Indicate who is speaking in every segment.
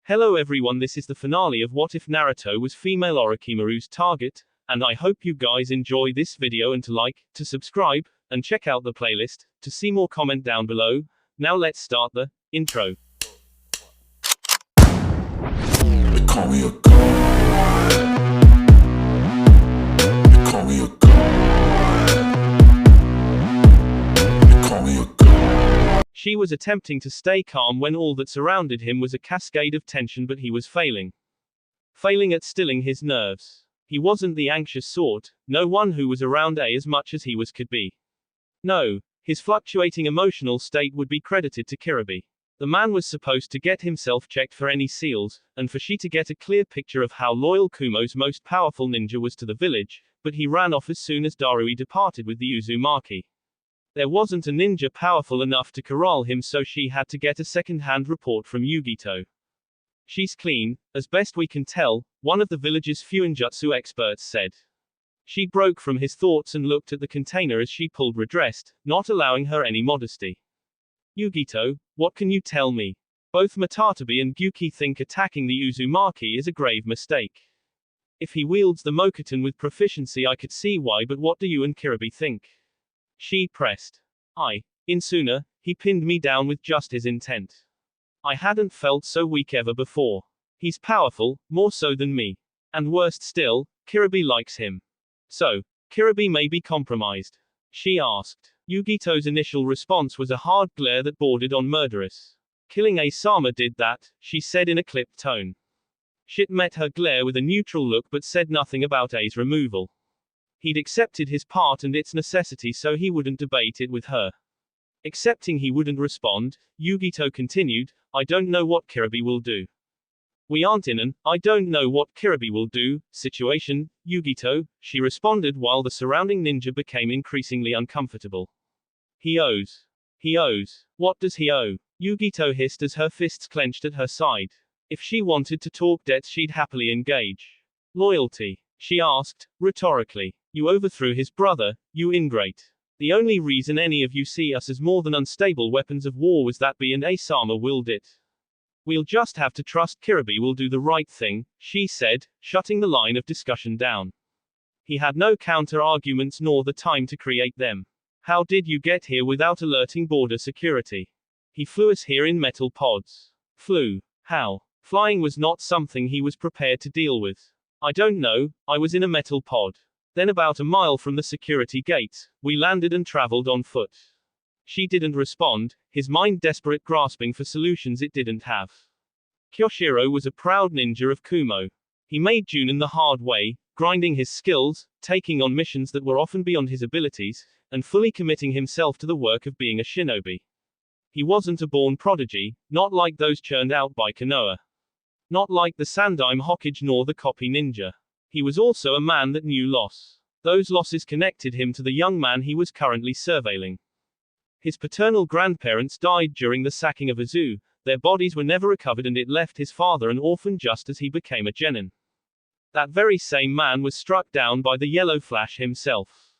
Speaker 1: Hello everyone, this is the finale of What If Naruto Was Female Orochimaru's Target, and I hope you guys enjoy this video and to like, to subscribe, and check out the playlist, to see more comment down below. Now let's start the intro.
Speaker 2: They call me a god. They call me a god. They call me a god.
Speaker 1: She was attempting to stay calm when all that surrounded him was a cascade of tension, but he was failing. Failing at stilling his nerves. He wasn't the anxious sort, no one who was around as much as he was could be. No, his fluctuating emotional state would be credited to Kiribi. The man was supposed to get himself checked for any seals, and for she to get a clear picture of how loyal Kumo's most powerful ninja was to the village, but he ran off as soon as Darui departed with the Uzumaki. There wasn't a ninja powerful enough to corral him, so she had to get a second-hand report from Yugito. She's clean, as best we can tell, one of the village's fuinjutsu experts said. She broke from his thoughts and looked at the container as she pulled redressed, not allowing her any modesty. Yugito, what can you tell me? Both Matatabi and Gyuki think attacking the Uzumaki is a grave mistake. If he wields the Mokuton with proficiency I could see why, but what do you and Kiribi think? She pressed. In sooner, he pinned me down with just his intent. I hadn't felt so weak ever before. He's powerful, more so than me. And worst still, Kiribi likes him. So, Kiribi may be compromised? She asked. Yugito's initial response was a hard glare that bordered on murderous. Killing Asama did that, she said in a clipped tone. Shit met her glare with a neutral look but said nothing about A's removal. He'd accepted his part and its necessity, so he wouldn't debate it with her. Accepting he wouldn't respond, Yugito continued, I don't know what Kiribi will do. We aren't in an I don't know what Kiribi will do situation, Yugito, she responded while the surrounding ninja became increasingly uncomfortable. He owes. What does he owe? Yugito hissed as her fists clenched at her side. If she wanted to talk debts she'd happily engage. Loyalty? She asked, rhetorically. You overthrew his brother, you ingrate. The only reason any of you see us as more than unstable weapons of war was that B and Asama willed it. We'll just have to trust Kiribi will do the right thing, she said, shutting the line of discussion down. He had no counter-arguments nor the time to create them. How did you get here without alerting border security? He flew us here in metal pods. Flew. How? Flying was not something he was prepared to deal with. I don't know, I was in a metal pod. Then about a mile from the security gates, we landed and traveled on foot. She didn't respond, his mind desperate, grasping for solutions it didn't have. Kyoshiro was a proud ninja of Kumo. He made Junin the hard way, grinding his skills, taking on missions that were often beyond his abilities, and fully committing himself to the work of being a shinobi. He wasn't a born prodigy, not like those churned out by Konoha. Not like the Sandaime Hokage nor the copy ninja. He was also a man that knew loss. Those losses connected him to the young man he was currently surveilling. His paternal grandparents died during the sacking of Azu, their bodies were never recovered and it left his father an orphan just as he became a genin. That very same man was struck down by the Yellow Flash himself.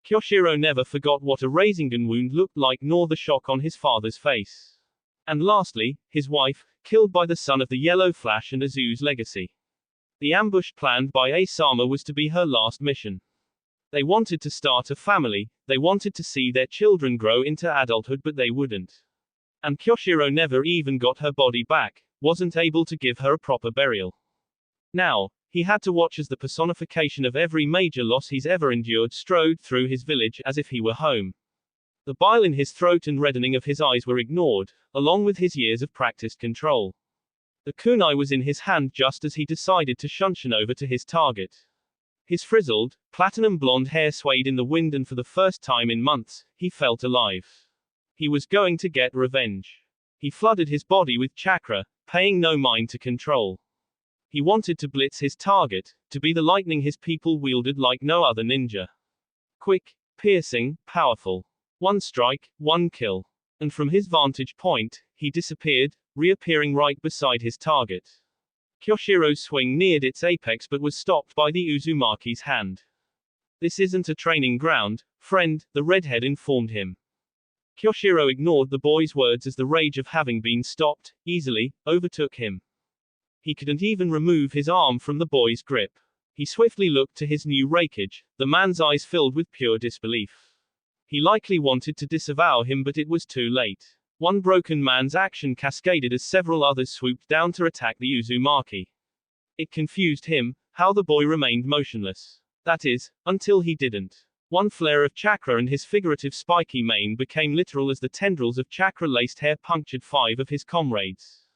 Speaker 1: Kyoshiro never forgot what a Rasengan wound looked like nor the shock on his father's face. And lastly, his wife, killed by the son of the Yellow Flash and Azu's legacy. The ambush planned by Asama was to be her last mission. They wanted to start a family, they wanted to see their children grow into adulthood, but they wouldn't. And Kyoshiro never even got her body back, wasn't able to give her a proper burial. Now, he had to watch as the personification of every major loss he's ever endured strode through his village as if he were home. The bile in his throat and reddening of his eyes were ignored, along with his years of practiced control. The kunai was in his hand just as he decided to shunshin over to his target. His frizzled, platinum blonde hair swayed in the wind and for the first time in months, he felt alive. He was going to get revenge. He flooded his body with chakra, paying no mind to control. He wanted to blitz his target, to be the lightning his people wielded like no other ninja. Quick, piercing, powerful. One strike, one kill. And from his vantage point, he disappeared, reappearing right beside his target. Kyoshiro's swing neared its apex but was stopped by the Uzumaki's hand. This isn't a training ground, friend, the redhead informed him. Kyoshiro ignored the boy's words as the rage of having been stopped, easily, overtook him. He couldn't even remove his arm from the boy's grip. He swiftly looked to his new raikage, the man's eyes filled with pure disbelief. He likely wanted to disavow him, but it was too late. One broken man's action cascaded as several others swooped down to attack the Uzumaki. It confused him, how the boy remained motionless. That is, until he didn't. One flare of chakra and his figurative spiky mane became literal as the tendrils of chakra-laced hair punctured 5 of his comrades.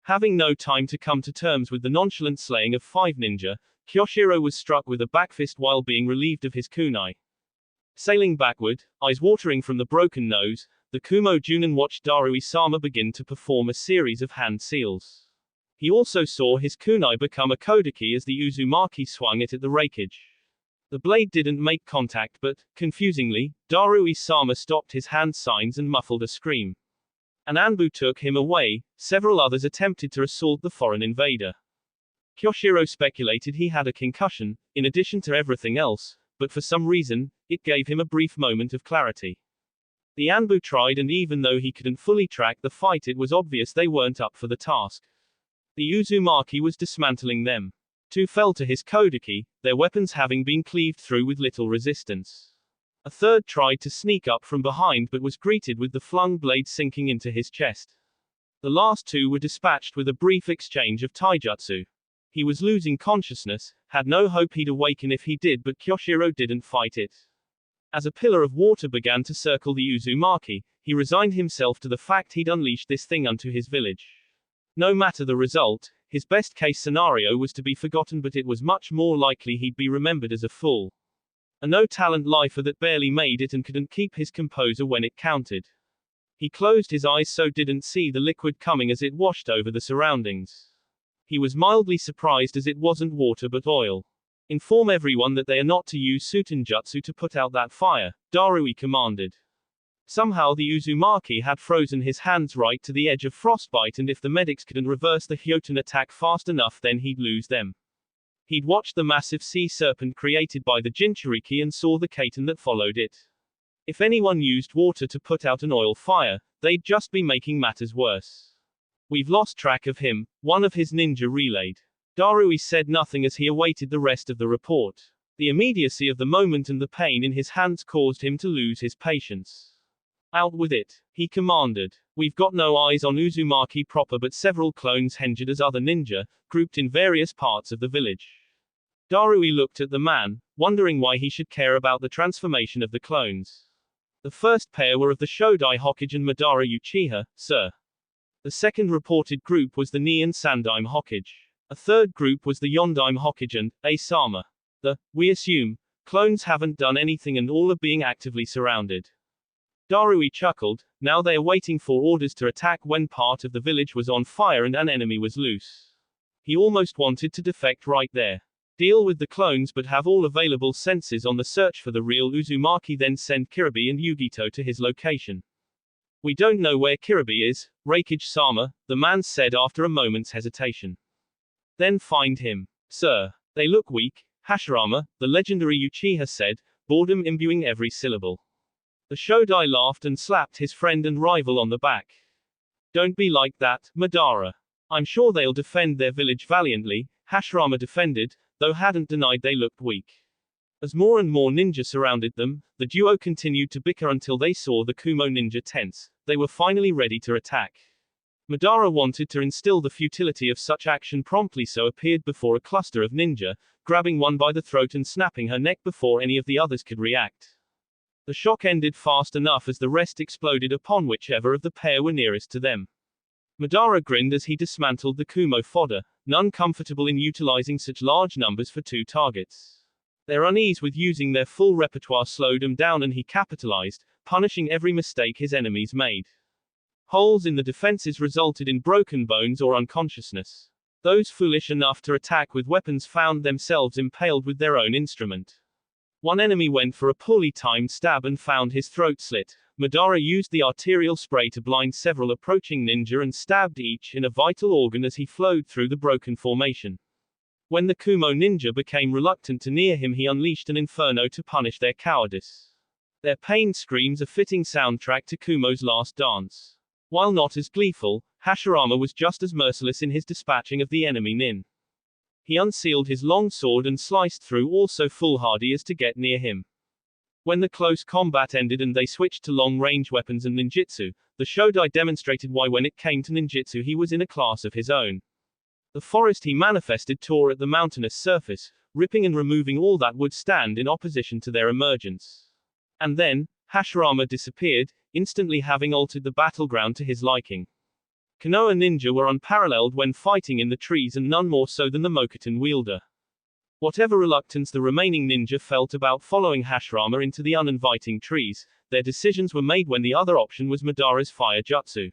Speaker 1: Having no time to come to terms with the nonchalant slaying of 5 ninja, Kyoshiro was struck with a backfist while being relieved of his kunai. Sailing backward, eyes watering from the broken nose, the Kumo Junin watched Darui-sama begin to perform a series of hand seals. He also saw his kunai become a kodaki as the Uzumaki swung it at the raikage. The blade didn't make contact, but, confusingly, Darui-sama stopped his hand signs and muffled a scream. An Anbu took him away, several others attempted to assault the foreign invader. Kyoshiro speculated he had a concussion, in addition to everything else, but for some reason, it gave him a brief moment of clarity. The Anbu tried, and even though he couldn't fully track the fight, it was obvious they weren't up for the task. The Uzumaki was dismantling them. 2 fell to his kodaki, their weapons having been cleaved through with little resistance. A third tried to sneak up from behind but was greeted with the flung blade sinking into his chest. The last 2 were dispatched with a brief exchange of taijutsu. He was losing consciousness, had no hope he'd awaken if he did, but Kyoshiro didn't fight it. As a pillar of water began to circle the Uzumaki, he resigned himself to the fact he'd unleashed this thing unto his village. No matter the result, his best-case scenario was to be forgotten, but it was much more likely he'd be remembered as a fool. A no-talent lifer that barely made it and couldn't keep his composure when it counted. He closed his eyes so didn't see the liquid coming as it washed over the surroundings. He was mildly surprised as it wasn't water but oil. Inform everyone that they are not to use Sutenjutsu to put out that fire, Darui commanded. Somehow the Uzumaki had frozen his hands right to the edge of frostbite, and if the medics couldn't reverse the Hyoten attack fast enough, then he'd lose them. He'd watched the massive sea serpent created by the Jinchuriki and saw the kaiten that followed it. If anyone used water to put out an oil fire, they'd just be making matters worse. We've lost track of him, one of his ninja relayed. Darui said nothing as he awaited the rest of the report. The immediacy of the moment and the pain in his hands caused him to lose his patience. Out with it, he commanded. We've got no eyes on Uzumaki proper but several clones hengered as other ninja, grouped in various parts of the village. Darui looked at the man, wondering why he should care about the transformation of the clones. The first pair were of the Shodai Hokage and Madara Uchiha, sir. The second reported group was the Ni and Sandaime Hokage. A third group was the Yondaime Hokage and Asama. We assume, clones haven't done anything and all are being actively surrounded. Darui chuckled. Now they are waiting for orders to attack when part of the village was on fire and an enemy was loose. He almost wanted to defect right there. Deal with the clones but have all available senses on the search for the real Uzumaki, then send Kiribi and Yugito to his location. We don't know where Kiribi is, Raikage-sama, the man said after a moment's hesitation. Then find him. Sir. They look weak, Hashirama, the legendary Uchiha said, boredom imbuing every syllable. The Shodai laughed and slapped his friend and rival on the back. Don't be like that, Madara. I'm sure they'll defend their village valiantly, Hashirama defended, though hadn't denied they looked weak. As more and more ninja surrounded them, the duo continued to bicker until they saw the Kumo ninja tense. They were finally ready to attack. Madara wanted to instill the futility of such action promptly, so appeared before a cluster of ninja, grabbing one by the throat and snapping her neck before any of the others could react. The shock ended fast enough as the rest exploded upon whichever of the pair were nearest to them. Madara grinned as he dismantled the Kumo fodder, none comfortable in utilizing such large numbers for 2 targets. Their unease with using their full repertoire slowed him down and he capitalized, punishing every mistake his enemies made. Holes in the defenses resulted in broken bones or unconsciousness. Those foolish enough to attack with weapons found themselves impaled with their own instrument. One enemy went for a poorly timed stab and found his throat slit. Madara used the arterial spray to blind several approaching ninja and stabbed each in a vital organ as he flowed through the broken formation. When the Kumo ninja became reluctant to near him, he unleashed an inferno to punish their cowardice. Their pained screams a fitting soundtrack to Kumo's last dance. While not as gleeful, Hashirama was just as merciless in his dispatching of the enemy nin. He unsealed his long sword and sliced through all so foolhardy as to get near him. When the close combat ended and they switched to long-range weapons and ninjutsu, the Shodai demonstrated why when it came to ninjutsu he was in a class of his own. The forest he manifested tore at the mountainous surface, ripping and removing all that would stand in opposition to their emergence. And then, Hashirama disappeared, instantly having altered the battleground to his liking. Konoha ninja were unparalleled when fighting in the trees and none more so than the Mokuton wielder. Whatever reluctance the remaining ninja felt about following Hashirama into the uninviting trees, their decisions were made when the other option was Madara's fire jutsu.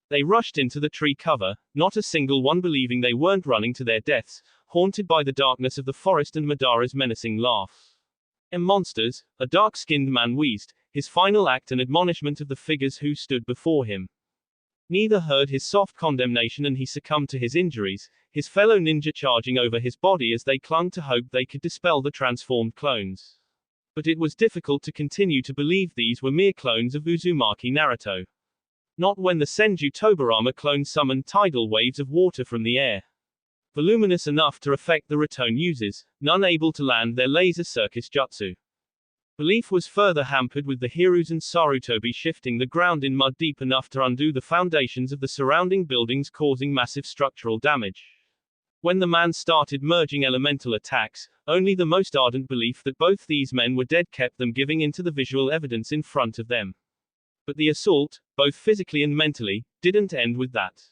Speaker 1: They rushed into the tree cover, not a single one believing they weren't running to their deaths, haunted by the darkness of the forest and Madara's menacing laugh. Monsters, a dark-skinned man wheezed, his final act an admonishment of the figures who stood before him. Neither heard his soft condemnation and he succumbed to his injuries, his fellow ninja charging over his body as they clung to hope they could dispel the transformed clones. But it was difficult to continue to believe these were mere clones of Uzumaki Naruto. Not when the Senju Tobarama clone summoned tidal waves of water from the air. Voluminous enough to affect the Raton users, none able to land their laser circus jutsu. Belief was further hampered with the Hiruzen Sarutobi shifting the ground in mud deep enough to undo the foundations of the surrounding buildings, causing massive structural damage. When the man started merging elemental attacks, only the most ardent belief that both these men were dead kept them giving into the visual evidence in front of them. But the assault, both physically and mentally, didn't end with that.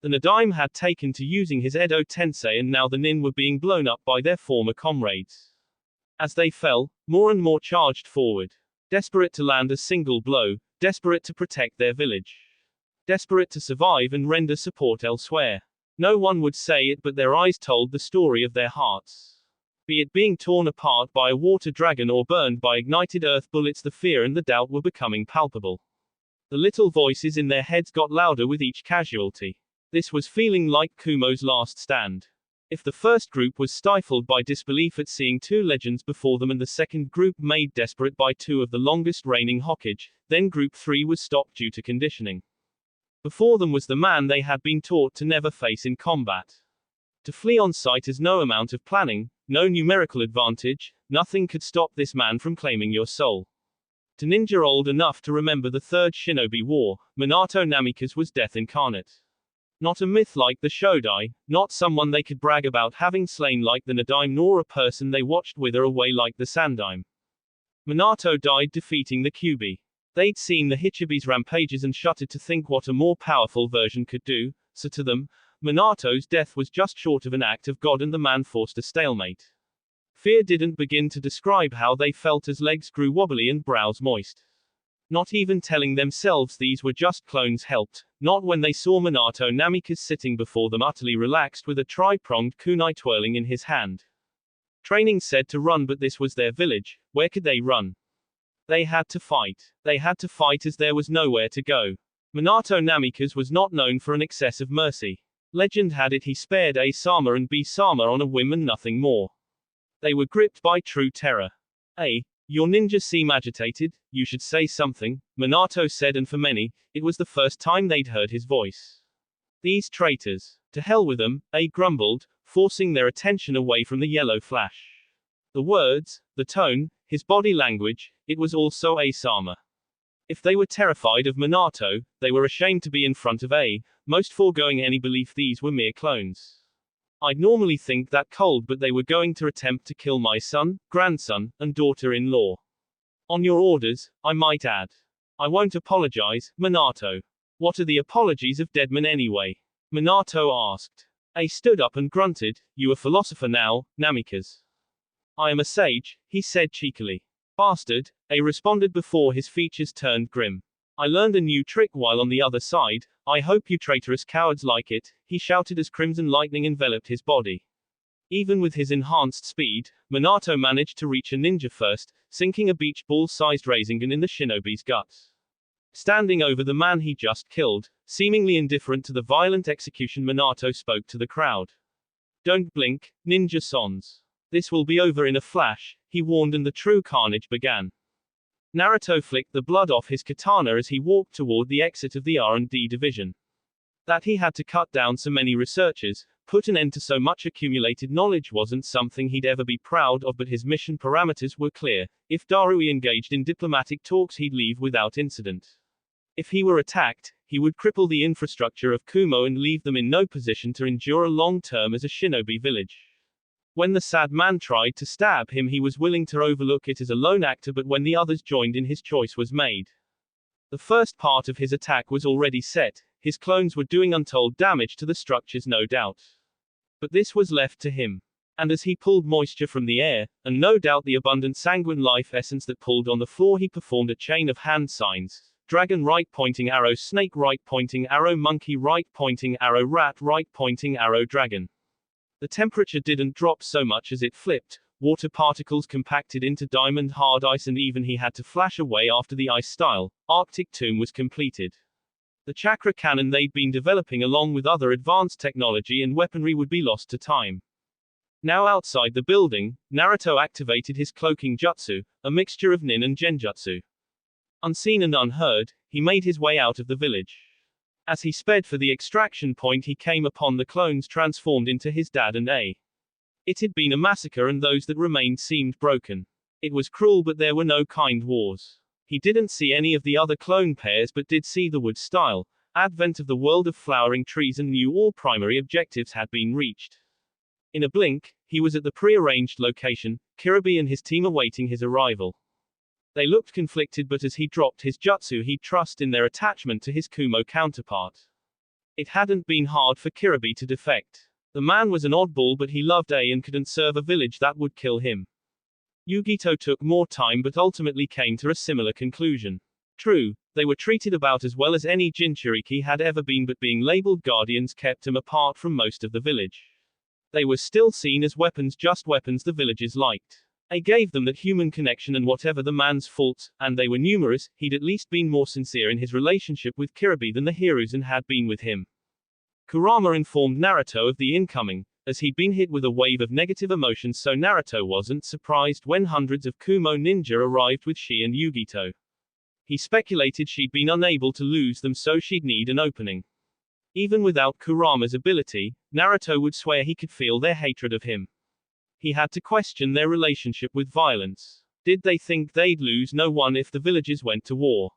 Speaker 1: The Nadaime had taken to using his Edo Tensei and now the nin were being blown up by their former comrades. As they fell, more and more charged forward. Desperate to land a single blow, desperate to protect their village. Desperate to survive and render support elsewhere. No one would say it but their eyes told the story of their hearts. Be it being torn apart by a water dragon or burned by ignited earth bullets, the fear and the doubt were becoming palpable. The little voices in their heads got louder with each casualty. This was feeling like Kumo's last stand. If the first group was stifled by disbelief at seeing two legends before them and the second group made desperate by two of the longest reigning Hokage, then group 3 was stopped due to conditioning. Before them was the man they had been taught to never face in combat. To flee on sight is no amount of planning, no numerical advantage, nothing could stop this man from claiming your soul. To ninja old enough to remember the Third Shinobi War, Minato Namikaze was death incarnate. Not a myth like the Shodai, not someone they could brag about having slain like the Nadaime, nor a person they watched wither away like the Sandaime. Minato died defeating the Kyuubi. They'd seen the Hichibi's rampages and shuddered to think what a more powerful version could do, so to them, Minato's death was just short of an act of God and the man forced a stalemate. Fear didn't begin to describe how they felt as legs grew wobbly and brows moist. Not even telling themselves these were just clones helped, not when they saw Minato Namikaze sitting before them utterly relaxed with a tri-pronged kunai twirling in his hand. Training said to run, but this was their village, where could they run? They had to fight. They had to fight as there was nowhere to go. Minato Namikaze was not known for an excess of mercy. Legend had it he spared A Sama and B Sama on a whim and nothing more. They were gripped by true terror. Your ninja seem agitated, you should say something, Minato said, and for many, it was the first time they'd heard his voice. These traitors. To hell with them, A grumbled, forcing their attention away from the yellow flash. The words, the tone, his body language, it was also A Sama. If they were terrified of Minato, they were ashamed to be in front of A, most foregoing any belief these were mere clones. I'd normally think that cold, but they were going to attempt to kill my son, grandson, and daughter-in-law. On your orders, I might add. I won't apologize, Minato. What are the apologies of dead men anyway? Minato asked. A stood up and grunted, you a philosopher now, Namikaze. I am a sage, he said cheekily. Bastard, A responded before his features turned grim. I learned a new trick while on the other side, I hope you traitorous cowards like it, he shouted as crimson lightning enveloped his body. Even with his enhanced speed, Minato managed to reach a ninja first, sinking a beach ball-sized Rasengan in the shinobi's guts. Standing over the man he just killed, seemingly indifferent to the violent execution, Minato spoke to the crowd. Don't blink, ninja sons. This will be over in a flash, he warned, and the true carnage began. Naruto flicked the blood off his katana as he walked toward the exit of the R&D division. That he had to cut down so many researchers, put an end to so much accumulated knowledge wasn't something he'd ever be proud of, but his mission parameters were clear. If Darui engaged in diplomatic talks, he'd leave without incident. If he were attacked, he would cripple the infrastructure of Kumo and leave them in no position to endure a long term as a shinobi village. When the sad man tried to stab him, he was willing to overlook it as a lone actor, but when the others joined in, his choice was made. The first part of his attack was already set. His clones were doing untold damage to the structures, no doubt. But this was left to him. And as he pulled moisture from the air, and no doubt the abundant sanguine life essence that pulled on the floor, he performed a chain of hand signs. Dragon right pointing arrow, snake right pointing arrow, monkey right pointing arrow, rat right pointing arrow, dragon. The temperature didn't drop so much as it flipped. Water particles compacted into diamond hard ice, and even he had to flash away after the ice style. Arctic tomb was completed. The chakra cannon they'd been developing along with other advanced technology and weaponry would be lost to time. Now outside the building, Naruto activated his cloaking jutsu, a mixture of nin and genjutsu. Unseen and unheard, he made his way out of the village. As he sped for the extraction point, he came upon the clones transformed into his dad and A. It had been a massacre, and those that remained seemed broken. It was cruel, but there were no kind wars. He didn't see any of the other clone pairs, but did see the wood style advent of the world of flowering trees, and knew all primary objectives had been reached. In a blink, he was at the prearranged location, Kirby and his team awaiting his arrival. They looked conflicted, but as he dropped his jutsu, he'd trust in their attachment to his Kumo counterpart. It hadn't been hard for Kirby to defect. The man was an oddball, but he loved A and couldn't serve a village that would kill him. Yugito took more time, but ultimately came to a similar conclusion. True, they were treated about as well as any Jinchuriki had ever been, but being labeled guardians kept them apart from most of the village. They were still seen as weapons, just weapons the villagers liked. A gave them that human connection, and whatever the man's faults, and they were numerous, he'd at least been more sincere in his relationship with Kirby than the Hiruzen had been with him. Kurama informed Naruto of the incoming, as he'd been hit with a wave of negative emotions, so Naruto wasn't surprised when hundreds of Kumo ninja arrived with she and Yugito. He speculated she'd been unable to lose them, so she'd need an opening. Even without Kurama's ability, Naruto would swear he could feel their hatred of him. He had to question their relationship with violence. Did they think they'd lose no one if the villages went to war?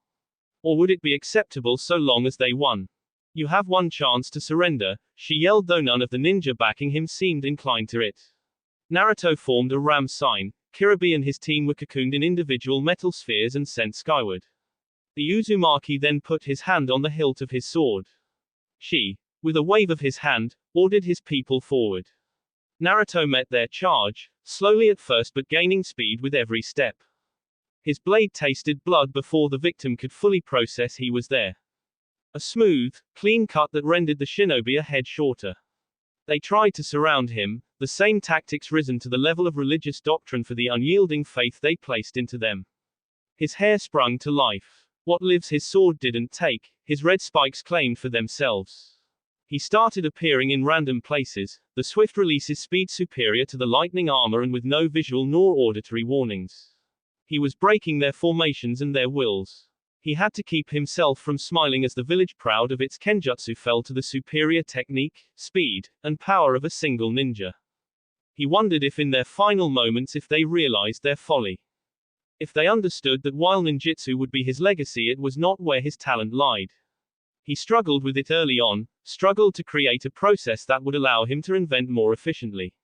Speaker 1: Or would it be acceptable so long as they won? You have one chance to surrender, she yelled, though none of the ninja backing him seemed inclined to it. Naruto formed a ram sign. Kirby and his team were cocooned in individual metal spheres and sent skyward. The Uzumaki then put his hand on the hilt of his sword. She, with a wave of his hand, ordered his people forward. Naruto met their charge, slowly at first but gaining speed with every step. His blade tasted blood before the victim could fully process he was there. A smooth, clean cut that rendered the shinobi a head shorter. They tried to surround him, the same tactics risen to the level of religious doctrine for the unyielding faith they placed into them. His hair sprung to life. What lives his sword didn't take, his red spikes claimed for themselves. He started appearing in random places, the swift releases speed superior to the lightning armor and with no visual nor auditory warnings. He was breaking their formations and their wills. He had to keep himself from smiling as the village, proud of its kenjutsu, fell to the superior technique, speed, and power of a single ninja. He wondered if in their final moments if they realized their folly. If they understood that while ninjutsu would be his legacy, it was not where his talent lied. He struggled with it early on, struggled to create a process that would allow him to invent more efficiently.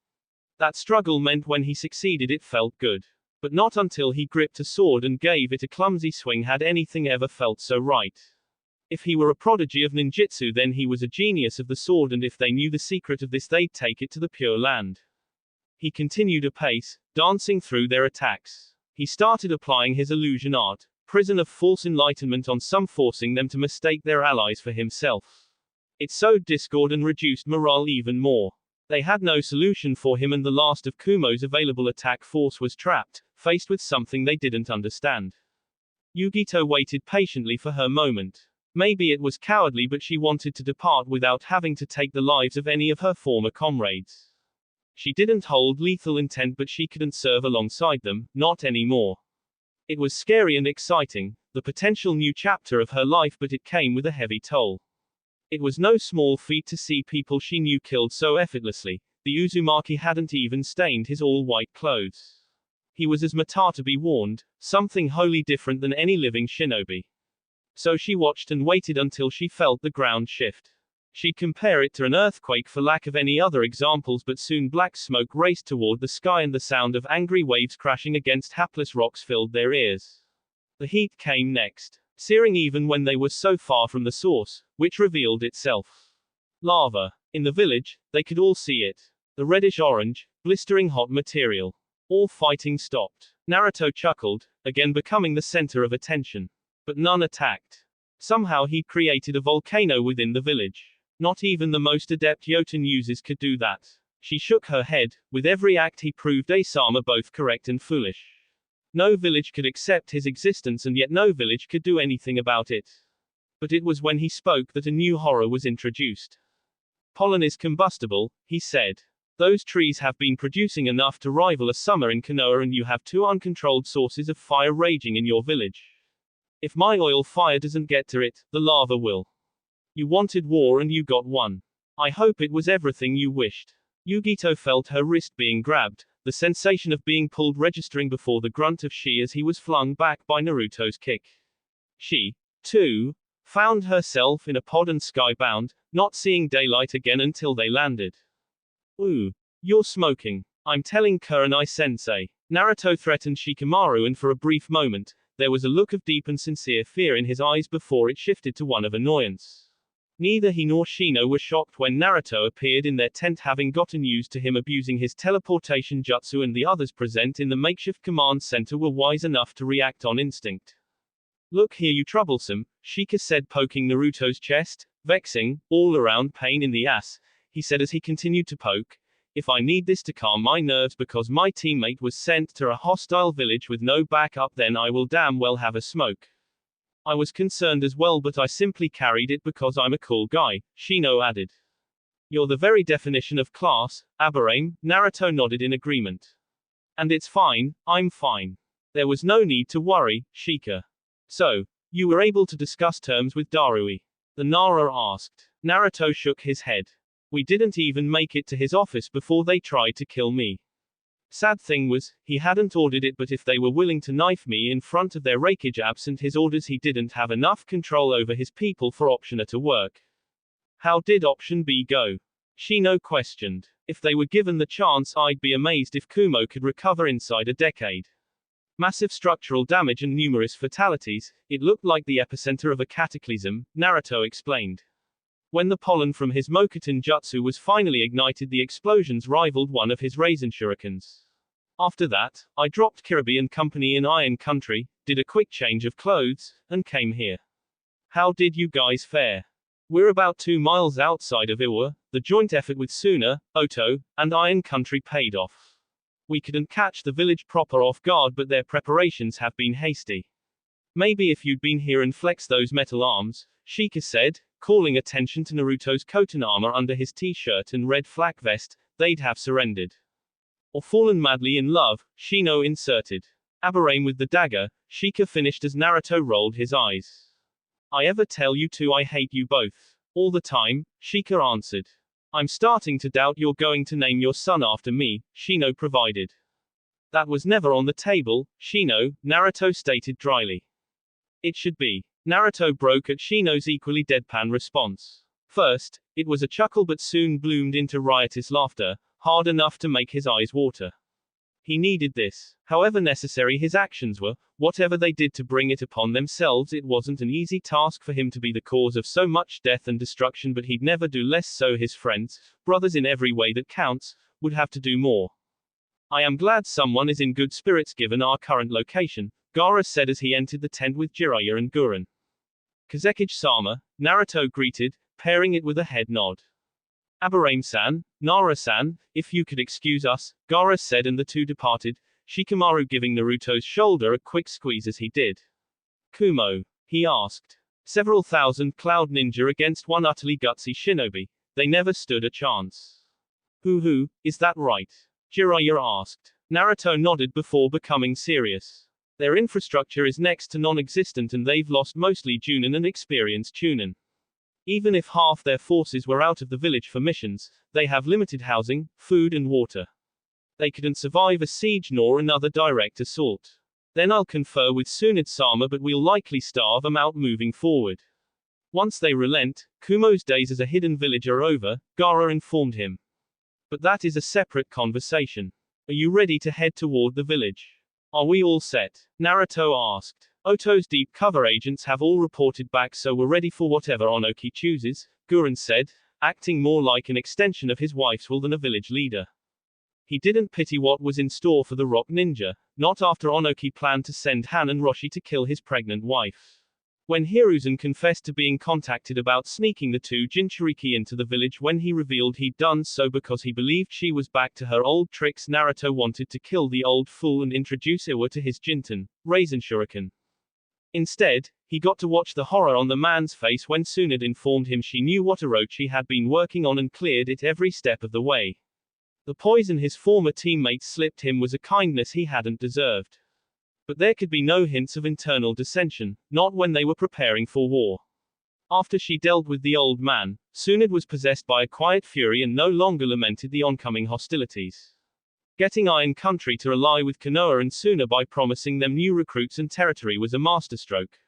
Speaker 1: That struggle meant when he succeeded it felt good. But not until he gripped a sword and gave it a clumsy swing had anything ever felt so right. If he were a prodigy of ninjutsu, then he was a genius of the sword, and if they knew the secret of this they'd take it to the Pure Land. He continued apace, dancing through their attacks. He started applying his illusion art, prison of false enlightenment on some, forcing them to mistake their allies for himself. It sowed discord and reduced morale even more. They had no solution for him, and the last of Kumo's available attack force was trapped, faced with something they didn't understand. Yugito waited patiently for her moment. Maybe it was cowardly, but she wanted to depart without having to take the lives of any of her former comrades. She didn't hold lethal intent, but she couldn't serve alongside them, not anymore. It was scary and exciting, the potential new chapter of her life, but it came with a heavy toll. It was no small feat to see people she knew killed so effortlessly. The Uzumaki hadn't even stained his all-white clothes. He was as matar to be warned, something wholly different than any living shinobi. So she watched and waited until she felt the ground shift. She'd compare it to an earthquake for lack of any other examples, but soon black smoke raced toward the sky and the sound of angry waves crashing against hapless rocks filled their ears. The heat came next, searing even when they were so far from the source, which revealed itself. Lava. In the village, they could all see it. The reddish-orange, blistering hot material. All fighting stopped. Naruto chuckled, again becoming the center of attention. But none attacked. Somehow he'd created a volcano within the village. Not even the most adept Yoten users could do that. She shook her head. With every act he proved Asama both correct and foolish. No village could accept his existence, and yet no village could do anything about it. But it was when he spoke that a new horror was introduced. Pollen is combustible, he said. Those trees have been producing enough to rival a summer in Konoha, and you have 2 uncontrolled sources of fire raging in your village. If my oil fire doesn't get to it, the lava will. You wanted war and you got one. I hope it was everything you wished. Yugito felt her wrist being grabbed, the sensation of being pulled registering before the grunt of she as he was flung back by Naruto's kick. She, too, found herself in a pod and skybound, not seeing daylight again until they landed. Ooh. You're smoking. I'm telling Kurenai-sensei. Naruto threatened Shikamaru, and for a brief moment, there was a look of deep and sincere fear in his eyes before it shifted to one of annoyance. Neither he nor Shino were shocked when Naruto appeared in their tent, having gotten used to him abusing his teleportation jutsu, and the others present in the makeshift command center were wise enough to react on instinct. Look here, you troublesome, Shika said, poking Naruto's chest. Vexing, all around pain in the ass, he said as he continued to poke. If I need this to calm my nerves because my teammate was sent to a hostile village with no backup, then I will damn well have a smoke. I was concerned as well, but I simply carried it because I'm a cool guy, Shino added. You're the very definition of class, Aburame, Naruto nodded in agreement. And it's fine, I'm fine. There was no need to worry, Shika. So, you were able to discuss terms with Darui? The Nara asked. Naruto shook his head. We didn't even make it to his office before they tried to kill me. Sad thing was, he hadn't ordered it, but if they were willing to knife me in front of their raikage absent his orders, he didn't have enough control over his people for option A to work. How did option B go? Shino questioned. If they were given the chance, I'd be amazed if Kumo could recover inside a decade. Massive structural damage and numerous fatalities, it looked like the epicenter of a cataclysm, Naruto explained. When the pollen from his Mokuton jutsu was finally ignited, the explosions rivaled one of his Raisin shurikens. After that, I dropped Kirby and company in Iron Country, did a quick change of clothes, and came here. How did you guys fare? We're about 2 miles outside of Iwa. The joint effort with Suna, Oto, and Iron Country paid off. We couldn't catch the village proper off guard, but their preparations have been hasty. Maybe if you'd been here and flexed those metal arms, Shika said, calling attention to Naruto's Koten armor under his t-shirt and red flak vest, they'd have surrendered. Or fallen madly in love, Shino inserted. Aburame with the dagger, Shika finished as Naruto rolled his eyes. I ever tell you two I hate you both? All the time, Shika answered. I'm starting to doubt you're going to name your son after me, Shino provided. That was never on the table, Shino, Naruto stated dryly. It should be. Naruto broke at Shino's equally deadpan response. First, it was a chuckle, but soon bloomed into riotous laughter, hard enough to make his eyes water. He needed this. However necessary his actions were, whatever they did to bring it upon themselves, it wasn't an easy task for him to be the cause of so much death and destruction, but he'd never do less, so his friends, brothers in every way that counts, would have to do more. I am glad someone is in good spirits given our current location, Gaara said as he entered the tent with Jiraiya and Gurren. Kazekage-sama, Naruto greeted, pairing it with a head nod. Aburame-san, Nara-san, if you could excuse us, Gaara said, and the two departed, Shikamaru giving Naruto's shoulder a quick squeeze as he did. Kumo? He asked. Several thousand cloud ninja against one utterly gutsy shinobi. They never stood a chance. Hoo, is that right? Jiraiya asked. Naruto nodded before becoming serious. Their infrastructure is next to non-existent and they've lost mostly Junin and experienced Chunin. Even if half their forces were out of the village for missions, they have limited housing, food and water. They couldn't survive a siege nor another direct assault. Then I'll confer with Tsunade-sama, but we'll likely starve them out moving forward. Once they relent, Kumo's days as a hidden village are over, Gaara informed him. But that is a separate conversation. Are you ready to head toward the village? Are we all set? Naruto asked. Oto's deep cover agents have all reported back, so we're ready for whatever Onoki chooses, Guren said, acting more like an extension of his wife's will than a village leader. He didn't pity what was in store for the rock ninja, not after Onoki planned to send Han and Roshi to kill his pregnant wife. When Hiruzen confessed to being contacted about sneaking the two Jinchuriki into the village when he revealed he'd done so because he believed she was back to her old tricks, Naruto wanted to kill the old fool and introduce Iwa to his Jinten, Raisin Shuriken. Instead, he got to watch the horror on the man's face when Tsunade informed him she knew what Orochi had been working on and cleared it every step of the way. The poison his former teammates slipped him was a kindness he hadn't deserved. But there could be no hints of internal dissension, not when they were preparing for war. After she dealt with the old man, Tsunade was possessed by a quiet fury and no longer lamented the oncoming hostilities. Getting Iron Country to ally with Konoha and Suna by promising them new recruits and territory was a masterstroke.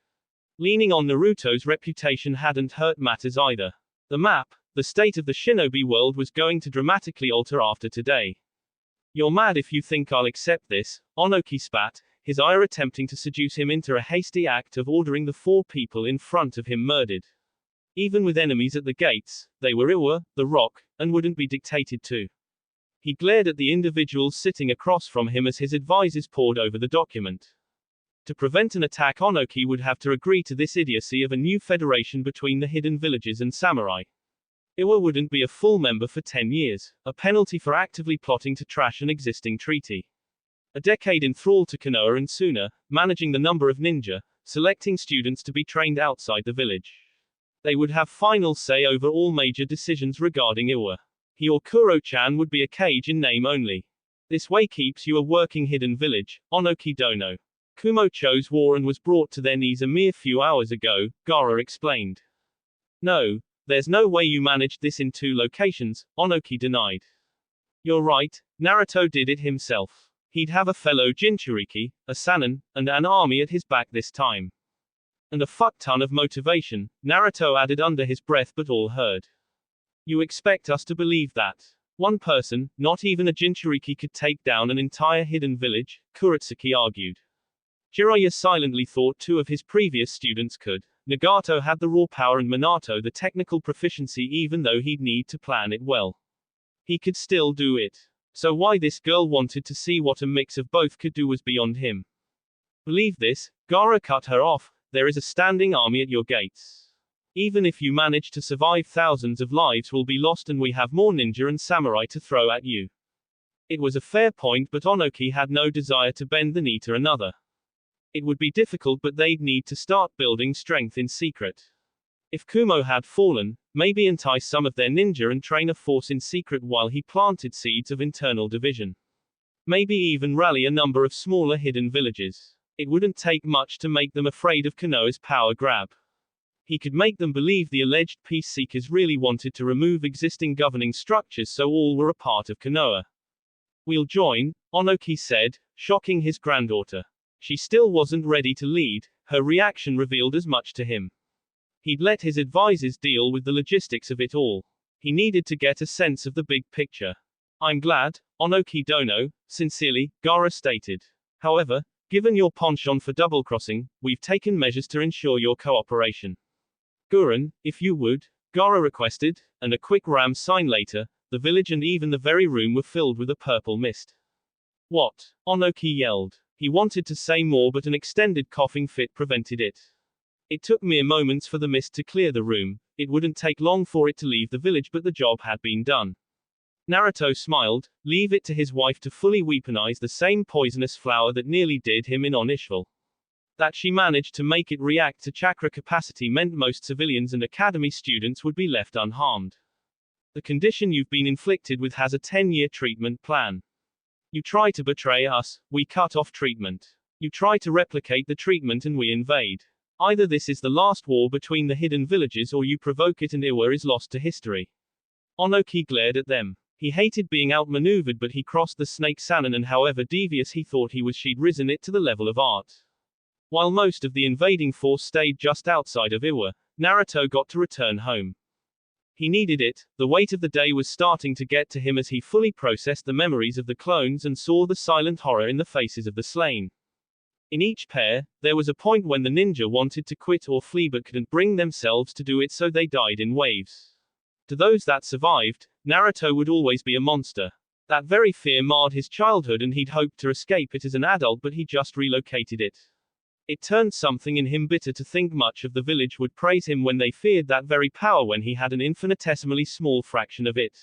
Speaker 1: Leaning on Naruto's reputation hadn't hurt matters either. The map, the state of the shinobi world, was going to dramatically alter after today. You're mad if you think I'll accept this, Onoki spat, his ire attempting to seduce him into a hasty act of ordering the 4 people in front of him murdered. Even with enemies at the gates, they were Iwa, the Rock, and wouldn't be dictated to. He glared at the individuals sitting across from him as his advisors pored over the document. To prevent an attack, Onoki would have to agree to this idiocy of a new federation between the hidden villages and samurai. Iwa wouldn't be a full member for 10 years, a penalty for actively plotting to trash an existing treaty. A decade in thrall to Konoha and Suna, managing the number of ninja, selecting students to be trained outside the village. They would have final say over all major decisions regarding Iwa. He or Kuro-chan would be a cage in name only. This way keeps you a working hidden village, Onoki Dono. Kumo chose war and was brought to their knees a mere few hours ago, Gaara explained. No, there's no way you managed this in 2 locations, Onoki denied. You're right, Naruto did it himself. He'd have a fellow Jinchuriki, a Sannin, and an army at his back this time. And a fuck ton of motivation, Naruto added under his breath, but all heard. You expect us to believe that? One person, not even a Jinchuriki, could take down an entire hidden village, Kuretsuki argued. Jiraiya silently thought 2 of his previous students could. Nagato had the raw power and Minato the technical proficiency, even though he'd need to plan it well. He could still do it. So why this girl wanted to see what a mix of both could do was beyond him. Believe this, Gaara cut her off, there is a standing army at your gates. Even if you manage to survive, thousands of lives will be lost and we have more ninja and samurai to throw at you. It was a fair point, but Onoki had no desire to bend the knee to another. It would be difficult, but they'd need to start building strength in secret. If Kumo had fallen, maybe entice some of their ninja and train a force in secret while he planted seeds of internal division. Maybe even rally a number of smaller hidden villages. It wouldn't take much to make them afraid of Konoha's power grab. He could make them believe the alleged peace seekers really wanted to remove existing governing structures so all were a part of Konoha. We'll join, Onoki said, shocking his granddaughter. She still wasn't ready to lead, her reaction revealed as much to him. He'd let his advisors deal with the logistics of it all. He needed to get a sense of the big picture. I'm glad, Onoki Dono, sincerely, Gaara stated. However, given your penchant for double-crossing, we've taken measures to ensure your cooperation. Guren, if you would, Gaara requested, and a quick ram sign later, the village and even the very room were filled with a purple mist. What? Onoki yelled. He wanted to say more, but an extended coughing fit prevented it. It took mere moments for the mist to clear the room. It wouldn't take long for it to leave the village, but the job had been done. Naruto smiled, leave it to his wife to fully weaponize the same poisonous flower that nearly did him in on Ishval. That she managed to make it react to chakra capacity meant most civilians and academy students would be left unharmed. The condition you've been inflicted with has a 10-year treatment plan. You try to betray us, we cut off treatment. You try to replicate the treatment and we invade. Either this is the last war between the hidden villages or you provoke it and Iwa is lost to history. Onoki glared at them. He hated being outmaneuvered, but he crossed the snake Sanin, and however devious he thought he was, she'd risen it to the level of art. While most of the invading force stayed just outside of Iwa, Naruto got to return home. He needed it. The weight of the day was starting to get to him as he fully processed the memories of the clones and saw the silent horror in the faces of the slain. In each pair, there was a point when the ninja wanted to quit or flee but couldn't bring themselves to do it, so they died in waves. To those that survived, Naruto would always be a monster. That very fear marred his childhood and he'd hoped to escape it as an adult, but he just relocated it. It turned something in him bitter to think much of the village would praise him when they feared that very power when he had an infinitesimally small fraction of it.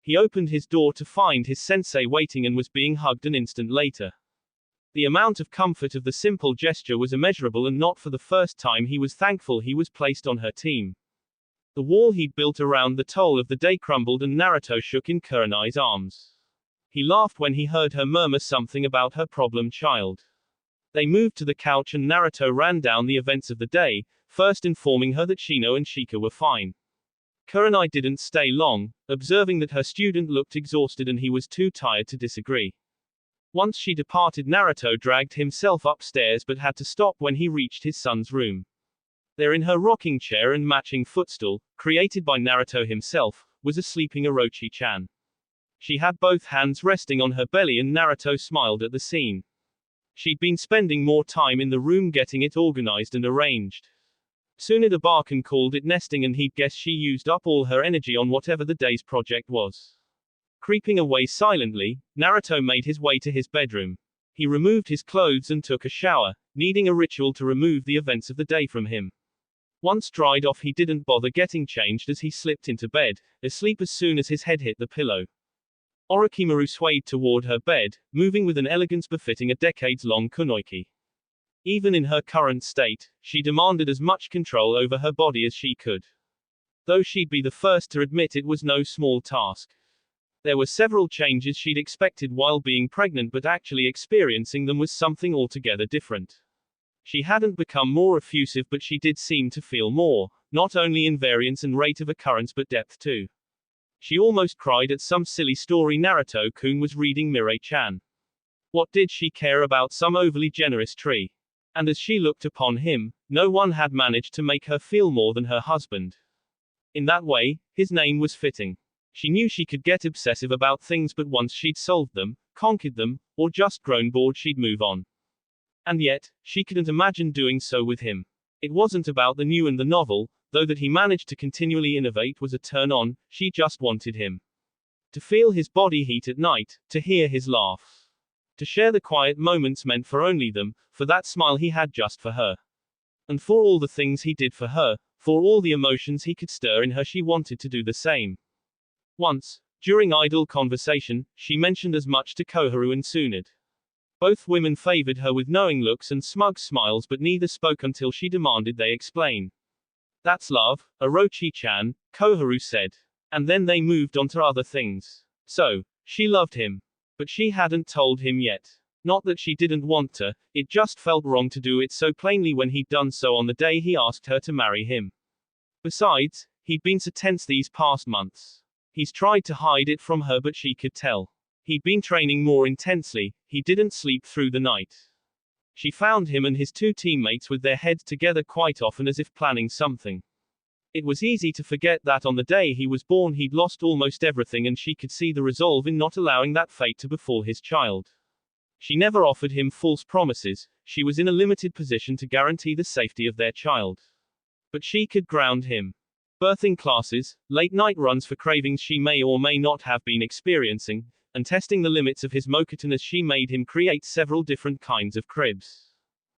Speaker 1: He opened his door to find his sensei waiting and was being hugged an instant later. The amount of comfort of the simple gesture was immeasurable, and not for the first time he was thankful he was placed on her team. The wall he'd built around the toll of the day crumbled and Naruto shook in Kurenai's arms. He laughed when he heard her murmur something about her problem child. They moved to the couch and Naruto ran down the events of the day, first informing her that Shino and Shika were fine. Kurenai didn't stay long, observing that her student looked exhausted and he was too tired to disagree. Once she departed, Naruto dragged himself upstairs but had to stop when he reached his son's room. There in her rocking chair and matching footstool, created by Naruto himself, was a sleeping Orochi-chan. She had both hands resting on her belly and Naruto smiled at the scene. She'd been spending more time in the room getting it organized and arranged. Tsunade Barkan called it nesting, and he'd guess she used up all her energy on whatever the day's project was. Creeping away silently, Naruto made his way to his bedroom. He removed his clothes and took a shower, needing a ritual to remove the events of the day from him. Once dried off, he didn't bother getting changed as he slipped into bed, asleep as soon as his head hit the pillow. Orochimaru swayed toward her bed, moving with an elegance befitting a decades-long kunoichi. Even in her current state, she demanded as much control over her body as she could. Though she'd be the first to admit it was no small task. There were several changes she'd expected while being pregnant, but actually experiencing them was something altogether different. She hadn't become more effusive, but she did seem to feel more, not only in variance and rate of occurrence but depth too. She almost cried at some silly story Naruto-kun was reading Mirai-chan. What did she care about some overly generous tree? And as she looked upon him, no one had managed to make her feel more than her husband. In that way, his name was fitting. She knew she could get obsessive about things, but once she'd solved them, conquered them, or just grown bored, she'd move on. And yet, she couldn't imagine doing so with him. It wasn't about the new and the novel, though that he managed to continually innovate was a turn on, she just wanted him. To feel his body heat at night, to hear his laugh. To share the quiet moments meant for only them, for that smile he had just for her. And for all the things he did for her, for all the emotions he could stir in her, she wanted to do the same. Once, during idle conversation, she mentioned as much to Koharu and Tsunade. Both women favored her with knowing looks and smug smiles, but neither spoke until she demanded they explain. That's love, Orochi-chan, Koharu said. And then they moved on to other things. So, she loved him. But she hadn't told him yet. Not that she didn't want to, it just felt wrong to do it so plainly when he'd done so on the day he asked her to marry him. Besides, he'd been so tense these past months. He's tried to hide it from her, but she could tell. He'd been training more intensely, he didn't sleep through the night. She found him and his two teammates with their heads together quite often as if planning something. It was easy to forget that on the day he was born he'd lost almost everything, and she could see the resolve in not allowing that fate to befall his child. She never offered him false promises, she was in a limited position to guarantee the safety of their child. But she could ground him. Birthing classes, late-night runs for cravings she may or may not have been experiencing, and testing the limits of his mokuton as she made him create several different kinds of cribs.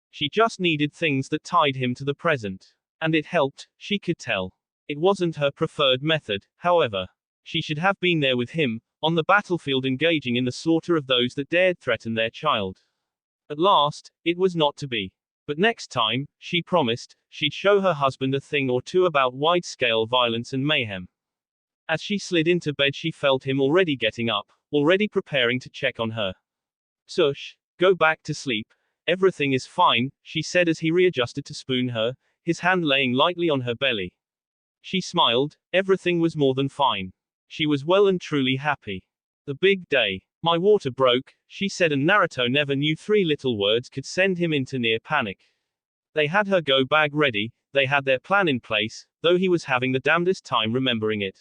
Speaker 1: She just needed things that tied him to the present. And it helped, she could tell. It wasn't her preferred method, however. She should have been there with him, on the battlefield engaging in the slaughter of those that dared threaten their child. At last, it was not to be. But next time, she promised, she'd show her husband a thing or two about wide-scale violence and mayhem. As she slid into bed she felt him already getting up, already preparing to check on her. Sush, go back to sleep. Everything is fine, she said as he readjusted to spoon her, his hand laying lightly on her belly. She smiled, everything was more than fine. She was well and truly happy. The big day. My water broke, she said, and Naruto never knew 3 little words could send him into near panic. They had her go bag ready, they had their plan in place, though he was having the damnedest time remembering it.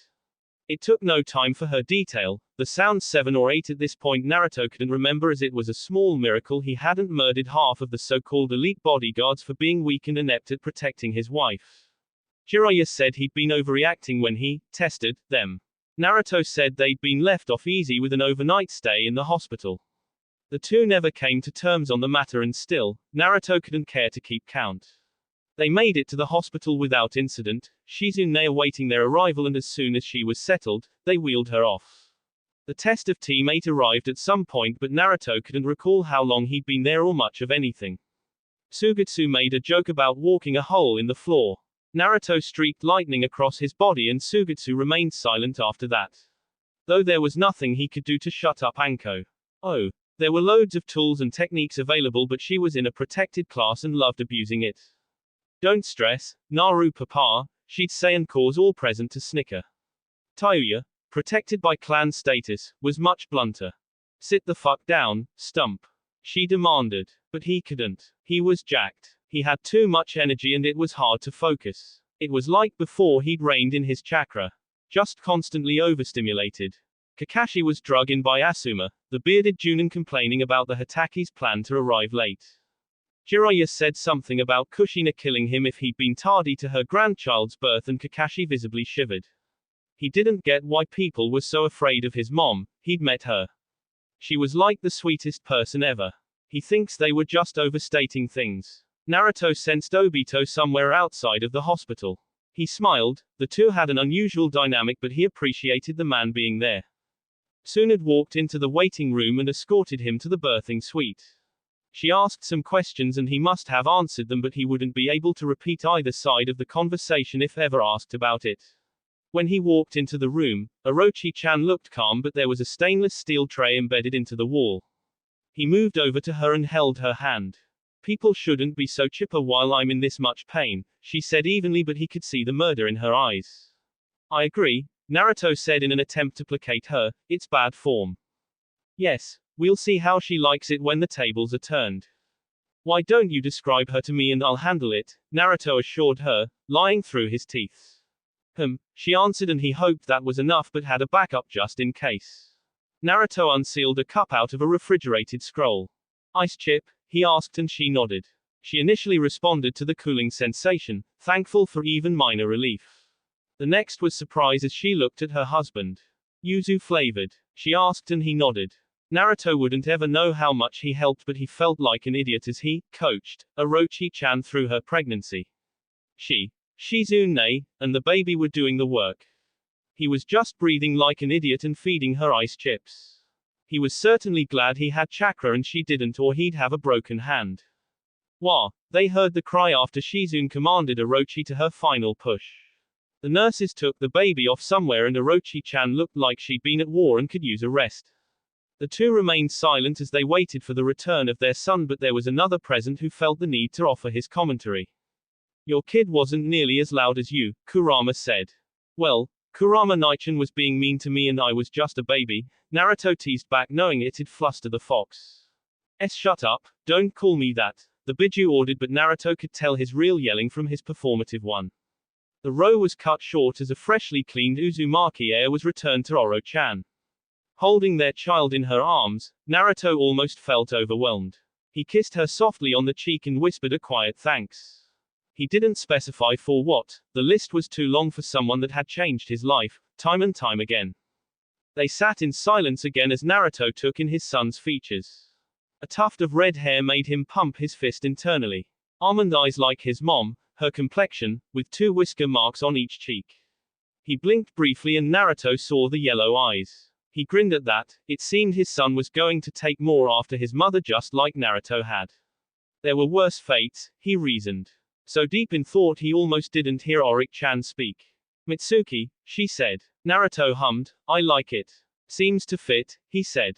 Speaker 1: It took no time for her detail, the sound 7 or 8 at this point Naruto couldn't remember, as it was a small miracle he hadn't murdered half of the so-called elite bodyguards for being weak and inept at protecting his wife. Jiraiya said he'd been overreacting when he tested them. Naruto said they'd been left off easy with an overnight stay in the hospital. The two never came to terms on the matter, and still, Naruto couldn't care to keep count. They made it to the hospital without incident, Shizune awaiting their arrival, and as soon as she was settled, they wheeled her off. The test of Team 8 arrived at some point, but Naruto couldn't recall how long he'd been there or much of anything. Sugetsu made a joke about walking a hole in the floor. Naruto streaked lightning across his body and Sugetsu remained silent after that. Though there was nothing he could do to shut up Anko. Oh. There were loads of tools and techniques available, but she was in a protected class and loved abusing it. Don't stress, Naru papa, she'd say and cause all present to snicker. Tayuya, protected by clan status, was much blunter. Sit the fuck down, stump. She demanded. But he couldn't. He was jacked. He had too much energy and it was hard to focus. It was like before he'd reined in his chakra. Just constantly overstimulated. Kakashi was drug in by Asuma, the bearded Junin, complaining about the Hitaki's plan to arrive late. Jiraiya said something about Kushina killing him if he'd been tardy to her grandchild's birth, and Kakashi visibly shivered. He didn't get why people were so afraid of his mom. He'd met her. She was like the sweetest person ever. He thinks they were just overstating things. Naruto sensed Obito somewhere outside of the hospital. He smiled. The two had an unusual dynamic, but he appreciated the man being there. Tsunade walked into the waiting room and escorted him to the birthing suite. She asked some questions and he must have answered them, but he wouldn't be able to repeat either side of the conversation if ever asked about it. When he walked into the room, Orochi-chan looked calm, but there was a stainless steel tray embedded into the wall. He moved over to her and held her hand. People shouldn't be so chipper while I'm in this much pain, she said evenly, but he could see the murder in her eyes. I agree, Naruto said in an attempt to placate her, it's bad form. Yes, we'll see how she likes it when the tables are turned. Why don't you describe her to me and I'll handle it, Naruto assured her, lying through his teeth. She answered, and he hoped that was enough but had a backup just in case. Naruto unsealed a cup out of a refrigerated scroll. Ice chip, he asked, and she nodded. She initially responded to the cooling sensation, thankful for even minor relief. The next was surprise as she looked at her husband. Yuzu flavored, she asked, and he nodded. Naruto wouldn't ever know how much he helped, but he felt like an idiot as he coached Orochi-chan through her pregnancy. Shizune, and the baby were doing the work. He was just breathing like an idiot and feeding her ice chips. He was certainly glad he had chakra and she didn't, or he'd have a broken hand. Wah! They heard the cry after Shizune commanded Orochi to her final push. The nurses took the baby off somewhere and Orochi-chan looked like she'd been at war and could use a rest. The two remained silent as they waited for the return of their son, but there was another present who felt the need to offer his commentary. Your kid wasn't nearly as loud as you, Kurama said. Well, Kurama Nichan was being mean to me and I was just a baby, Naruto teased back, knowing it'd fluster the fox. Shut up, don't call me that, the Biju ordered, but Naruto could tell his real yelling from his performative one. The row was cut short as a freshly cleaned Uzumaki heir was returned to Oro-chan. Holding their child in her arms, Naruto almost felt overwhelmed. He kissed her softly on the cheek and whispered a quiet thanks. He didn't specify for what, the list was too long for someone that had changed his life, time and time again. They sat in silence again as Naruto took in his son's features. A tuft of red hair made him pump his fist internally. Almond eyes like his mom, her complexion, with 2 whisker marks on each cheek. He blinked briefly and Naruto saw the yellow eyes. He grinned at that. It seemed his son was going to take more after his mother, just like Naruto had. There were worse fates, he reasoned. So deep in thought he almost didn't hear Orochi-chan speak. Mitsuki, she said. Naruto hummed, I like it. Seems to fit, he said.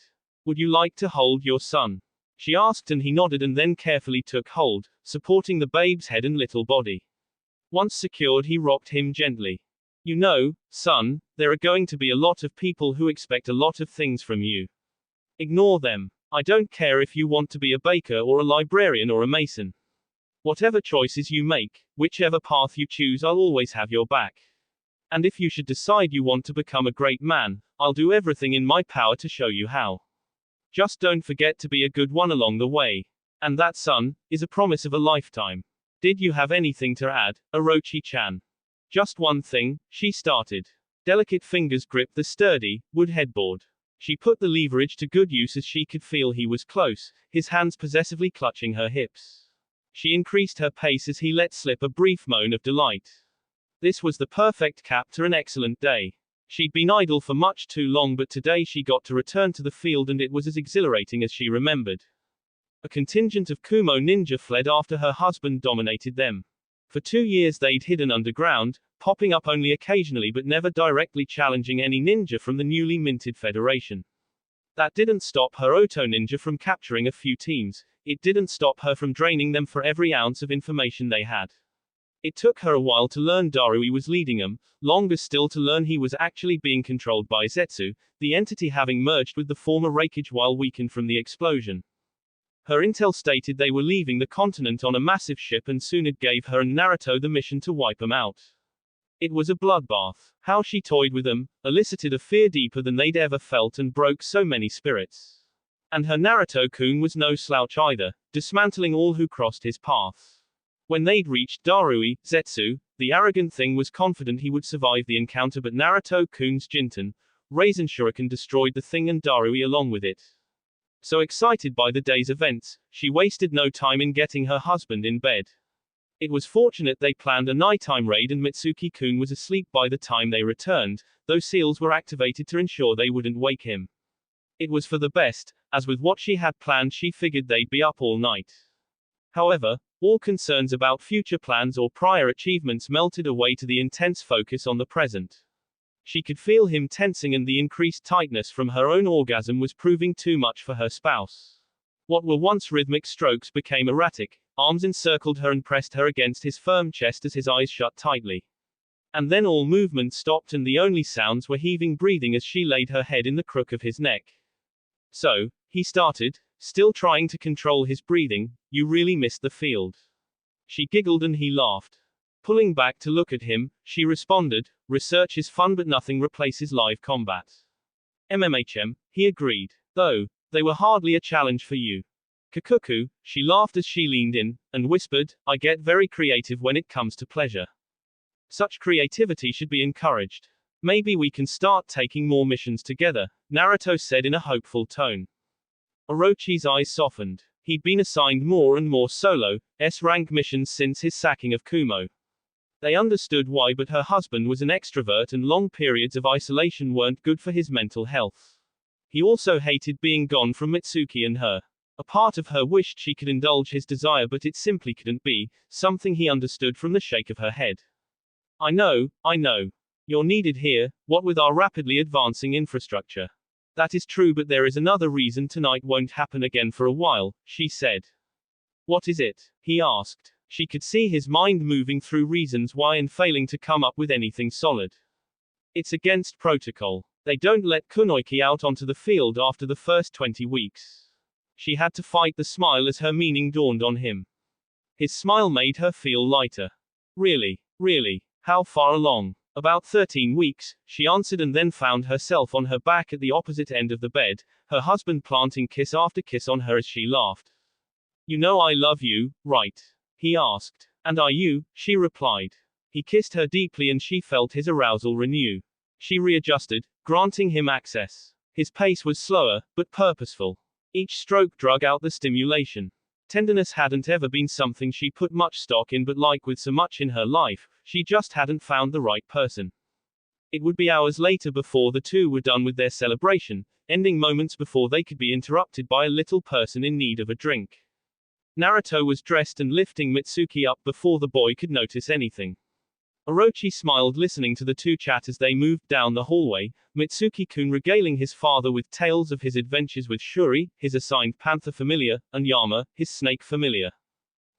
Speaker 1: Would you like to hold your son? She asked and he nodded and then carefully took hold, supporting the babe's head and little body. Once secured, he rocked him gently. You know, son, there are going to be a lot of people who expect a lot of things from you. Ignore them. I don't care if you want to be a baker or a librarian or a mason. Whatever choices you make, whichever path you choose, I'll always have your back. And if you should decide you want to become a great man, I'll do everything in my power to show you how. Just don't forget to be a good one along the way. And that, son, is a promise of a lifetime. Did you have anything to add, Orochi-chan? Just one thing, she started. Delicate fingers gripped the sturdy, wood headboard. She put the leverage to good use as she could feel he was close, his hands possessively clutching her hips. She increased her pace as he let slip a brief moan of delight. This was the perfect cap to an excellent day. She'd been idle for much too long, but today she got to return to the field and it was as exhilarating as she remembered. A contingent of Kumo ninja fled after her husband dominated them. For 2 years they'd hidden underground, popping up only occasionally but never directly challenging any ninja from the newly minted federation. That didn't stop her Oto ninja from capturing a few teams. It didn't stop her from draining them for every ounce of information they had. It took her a while to learn Darui was leading them, longer still to learn he was actually being controlled by Zetsu, the entity having merged with the former Reikage while weakened from the explosion. Her intel stated they were leaving the continent on a massive ship and soon it gave her and Naruto the mission to wipe them out. It was a bloodbath. How she toyed with them, elicited a fear deeper than they'd ever felt and broke so many spirits. And her Naruto-kun was no slouch either, dismantling all who crossed his path. When they'd reached Darui, Zetsu, the arrogant thing was confident he would survive the encounter, but Naruto-kun's Jinten, Raisin Shuriken destroyed the thing and Darui along with it. So excited by the day's events, she wasted no time in getting her husband in bed. It was fortunate they planned a nighttime raid and Mitsuki-kun was asleep by the time they returned, though seals were activated to ensure they wouldn't wake him. It was for the best, as with what she had planned she figured they'd be up all night. However, all concerns about future plans or prior achievements melted away to the intense focus on the present. She could feel him tensing and the increased tightness from her own orgasm was proving too much for her spouse. What were once rhythmic strokes became erratic, arms encircled her and pressed her against his firm chest as his eyes shut tightly. And then all movement stopped and the only sounds were heaving breathing as she laid her head in the crook of his neck. So, he started, still trying to control his breathing, you really missed the field. She giggled and he laughed. Pulling back to look at him, she responded, research is fun but nothing replaces live combat. MMHM, he agreed. Though, they were hardly a challenge for you. Kakuku, she laughed as she leaned in, and whispered, I get very creative when it comes to pleasure. Such creativity should be encouraged. Maybe we can start taking more missions together, Naruto said in a hopeful tone. Orochi's eyes softened. He'd been assigned more and more solo, S-rank missions since his sacking of Kumo. They understood why, but her husband was an extrovert and long periods of isolation weren't good for his mental health. He also hated being gone from Mitsuki and her. A part of her wished she could indulge his desire, but it simply couldn't be, something he understood from the shake of her head. I know. You're needed here, what with our rapidly advancing infrastructure. That is true, but there is another reason tonight won't happen again for a while, she said. What is it? He asked. She could see his mind moving through reasons why and failing to come up with anything solid. It's against protocol. They don't let Kunoiki out onto the field after the first 20 weeks. She had to fight the smile as her meaning dawned on him. His smile made her feel lighter. Really? How far along? About 13 weeks, she answered and then found herself on her back at the opposite end of the bed, her husband planting kiss after kiss on her as she laughed. You know I love you, right? He asked. And are you? She replied. He kissed her deeply and she felt his arousal renew. She readjusted, granting him access. His pace was slower, but purposeful. Each stroke drug out the stimulation. Tenderness hadn't ever been something she put much stock in, but like with so much in her life, she just hadn't found the right person. It would be hours later before the two were done with their celebration, ending moments before they could be interrupted by a little person in need of a drink. Naruto was dressed and lifting Mitsuki up before the boy could notice anything. Orochi smiled listening to the two chat as they moved down the hallway, Mitsuki-kun regaling his father with tales of his adventures with Shuri, his assigned panther familiar, and Yama, his snake familiar.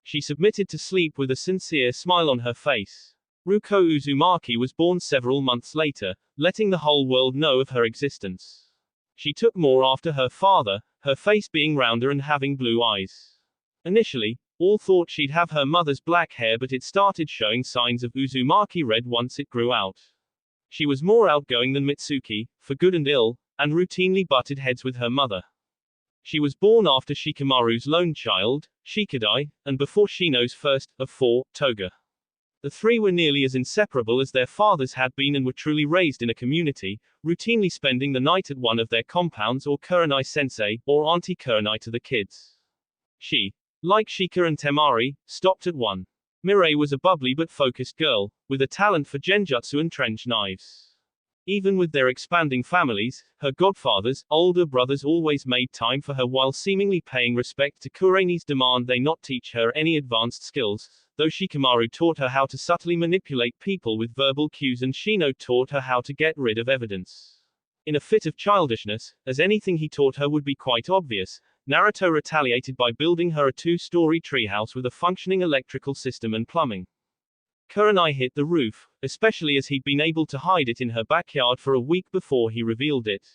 Speaker 1: She submitted to sleep with a sincere smile on her face. Ruko Uzumaki was born several months later, letting the whole world know of her existence. She took more after her father, her face being rounder and having blue eyes. Initially, all thought she'd have her mother's black hair, but it started showing signs of Uzumaki red once it grew out. She was more outgoing than Mitsuki, for good and ill, and routinely butted heads with her mother. She was born after Shikamaru's lone child, Shikadai, and before Shino's first, of four, Toga. The three were nearly as inseparable as their fathers had been and were truly raised in a community, routinely spending the night at one of their compounds or Kurenai-sensei, or Auntie Kurenai to the kids. She, like Shika and Temari, stopped at one. Mirai was a bubbly but focused girl, with a talent for genjutsu and trench knives. Even with their expanding families, her godfathers, older brothers always made time for her while seemingly paying respect to Kurenai's demand they not teach her any advanced skills, though Shikamaru taught her how to subtly manipulate people with verbal cues and Shino taught her how to get rid of evidence. In a fit of childishness, as anything he taught her would be quite obvious, Naruto retaliated by building her a two-story treehouse with a functioning electrical system and plumbing. Kurenai hit the roof, especially as he'd been able to hide it in her backyard for a week before he revealed it.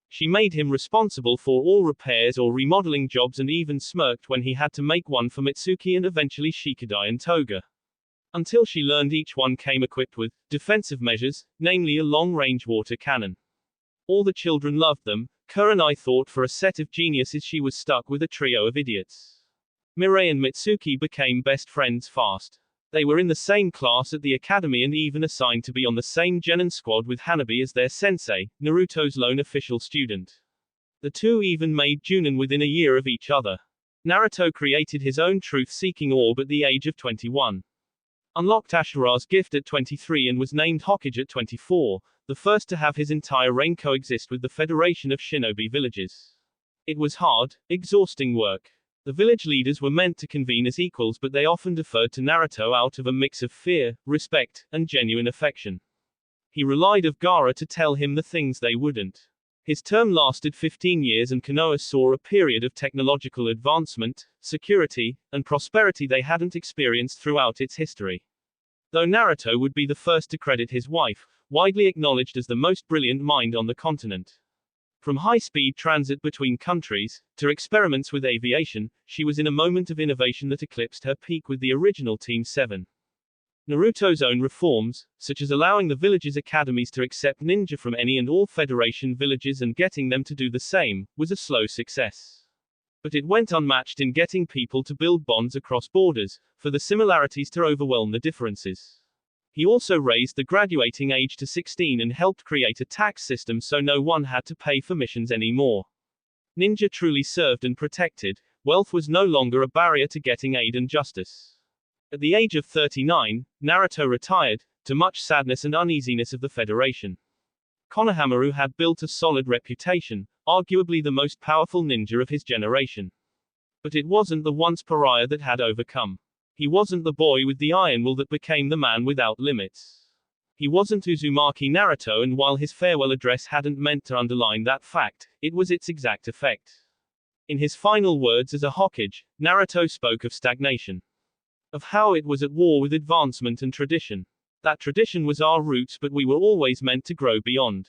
Speaker 1: She made him responsible for all repairs or remodeling jobs and even smirked when he had to make one for Mitsuki and eventually Shikadai and Toga. Until she learned each one came equipped with defensive measures, namely a long-range water cannon. All the children loved them. Kurenai thought for a set of geniuses she was stuck with a trio of idiots. Mirai and Mitsuki became best friends fast. They were in the same class at the academy and even assigned to be on the same genin squad with Hanabi as their sensei, Naruto's lone official student. The two even made Junin within a year of each other. Naruto created his own truth-seeking orb at the age of 21. Unlocked Ashura's gift at 23 and was named Hokage at 24, the first to have his entire reign coexist with the Federation of Shinobi villages. It was hard, exhausting work. The village leaders were meant to convene as equals, but they often deferred to Naruto out of a mix of fear, respect, and genuine affection. He relied on Gaara to tell him the things they wouldn't. His term lasted 15 years and Konoha saw a period of technological advancement, security, and prosperity they hadn't experienced throughout its history. Though Naruto would be the first to credit his wife, widely acknowledged as the most brilliant mind on the continent. From high-speed transit between countries, to experiments with aviation, she was in a moment of innovation that eclipsed her peak with the original Team 7. Naruto's own reforms, such as allowing the villages' academies to accept ninja from any and all Federation villages and getting them to do the same, was a slow success. But it went unmatched in getting people to build bonds across borders, for the similarities to overwhelm the differences. He also raised the graduating age to 16 and helped create a tax system so no one had to pay for missions anymore. Ninja truly served and protected, wealth was no longer a barrier to getting aid and justice. At the age of 39, Naruto retired, to much sadness and uneasiness of the Federation. Konohamaru had built a solid reputation, arguably the most powerful ninja of his generation. But it wasn't the once pariah that had overcome. He wasn't the boy with the iron will that became the man without limits. He wasn't Uzumaki Naruto, and while his farewell address hadn't meant to underline that fact, it was its exact effect. In his final words as a Hokage, Naruto spoke of stagnation. Of how it was at war with advancement and tradition. That tradition was our roots, but we were always meant to grow beyond.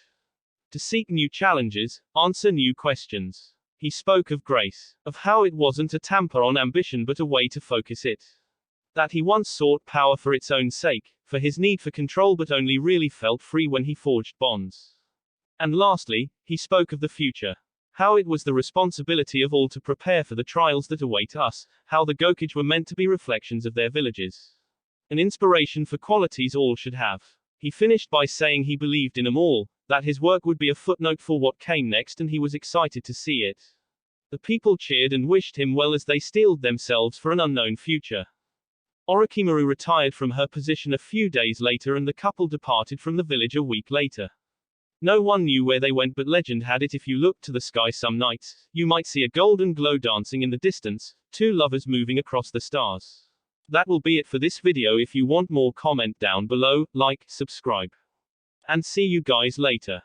Speaker 1: To seek new challenges, answer new questions. He spoke of grace, of how it wasn't a tamper on ambition but a way to focus it. That he once sought power for its own sake, for his need for control, but only really felt free when he forged bonds. And lastly, he spoke of the future. How it was the responsibility of all to prepare for the trials that await us, how the Gokage were meant to be reflections of their villages. An inspiration for qualities all should have. He finished by saying he believed in them all, that his work would be a footnote for what came next, and he was excited to see it. The people cheered and wished him well as they steeled themselves for an unknown future. Orochimaru retired from her position a few days later and the couple departed from the village a week later. No one knew where they went, but legend had it if you looked to the sky some nights, you might see a golden glow dancing in the distance, two lovers moving across the stars. That will be it for this video. If you want more, comment down below, like, subscribe. And see you guys later.